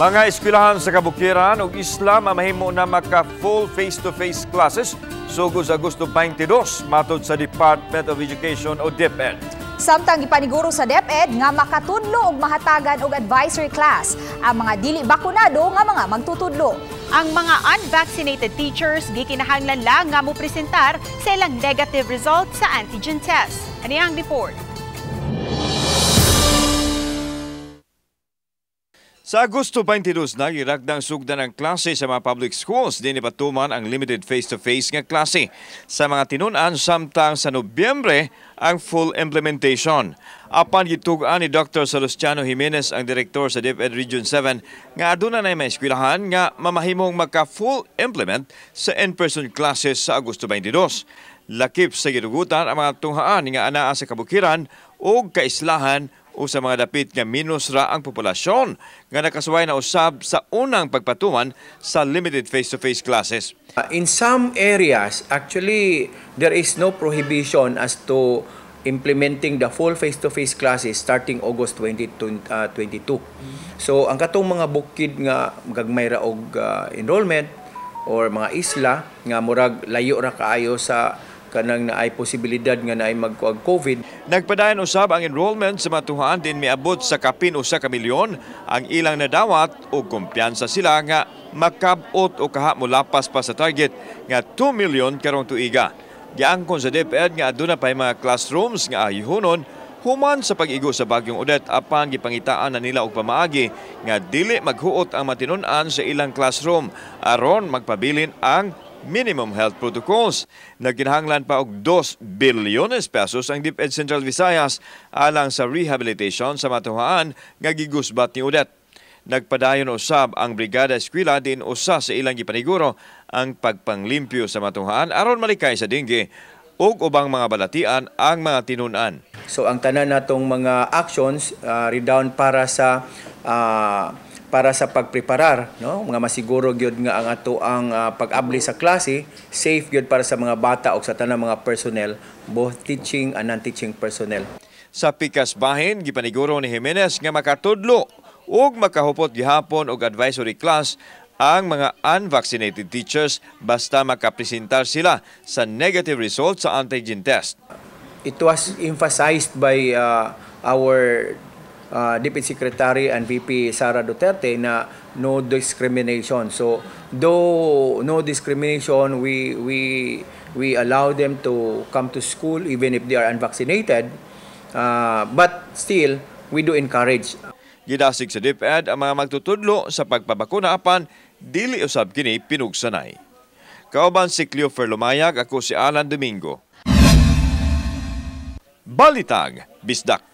Mga eskwelahan sa kabukiran ug Islam ang mahimo na maka full face-to-face classes sugod sa Agosto 22 matod sa Department of Education o DepEd. Samtang ipaniguro sa DepEd nga makatudlo og mahatagan og advisory class ang mga dili bakunado nga mga magtutudlo. Ang mga unvaccinated teachers gikinahanglan lang nga mo presentar sa ilang negative results sa antigen test. Ani ang report. Sa Agosto 22 na giragdang sugdan ang klase sa mga public schools din ipatuman ang limited face-to-face nga klase. Sa mga tinunan samtang sa Nobyembre ang full implementation. Apan gitugan ni Dr. Salustiano Jimenez, ang direktor sa DepEd Region 7, nga aduna na may eskwelahan nga mamahimong magka-full implement sa in-person classes sa Agosto 22. Lakip sa gidugutan ang mga tunghaan nga anaa sa kabukiran o kaislahan o sa mga dapit nga minus ra ang populasyon nga nakasuway na usab sa unang pagpatuman sa limited face-to-face classes. In some areas, actually, there is no prohibition as to implementing the full face-to-face classes starting August 2022. So, ang katong mga bukid nga gagmay ra og enrollment or mga isla nga murag layo ra kaayo sa kanang naay posibilidad nga naay mag-COVID. Nagpadayon usab ang enrollment sa matuhaan din miabot sa kapin usa ka milyon ang ilang nadawat ug kumpiyansa sila nga makabot o kaha molapas pa sa target nga 2 milyon karong tuiga. Giangkon sa DepEd nga aduna pay mga classrooms nga ahihonon human sa pag-igo sa bagyong Odette apan gipangitaan na nila og pamaagi nga dili maghuot ang matinun-an sa ilang classroom aron magpabilin ang minimum health protocols. Nagkinahanglan pa og 2 bilyones pesos ang DepEd Central Visayas alang sa rehabilitation sa matuhaan nga gigusbat ni Odette. Nagpadayon usab ang Brigada Eskwela din usa sa ilang gipaniguro ang pagpanglimpyo sa matuhaan aron malikay sa dengue ug ubang mga balatian ang mga tinun-an. So ang tanan natong mga actions redound para sa pagpreparar, no, mga masiguro gyud nga ang ato ang pag-abli sa klase safe gyud para sa mga bata o sa tanang mga personnel, both teaching and non-teaching personnel. Sa pikas bahin gipaniguro ni Jimenez nga makatudlo ug makahupot gihapon og advisory class ang mga unvaccinated teachers basta makapresentar sila sa negative results sa antigen test. It was emphasized by our Deputy Secretary and VP Sara Duterte na no discrimination. So though no discrimination, we allow them to come to school even if they are unvaccinated. But still, we do encourage. Gidasig sa DepEd ang mga magtutudlo sa pagpabakuna apan dili usab kini pinugsanay. Kauban si Cleofer Lumayag, ako si Alan Domingo. Balitag Bisdak.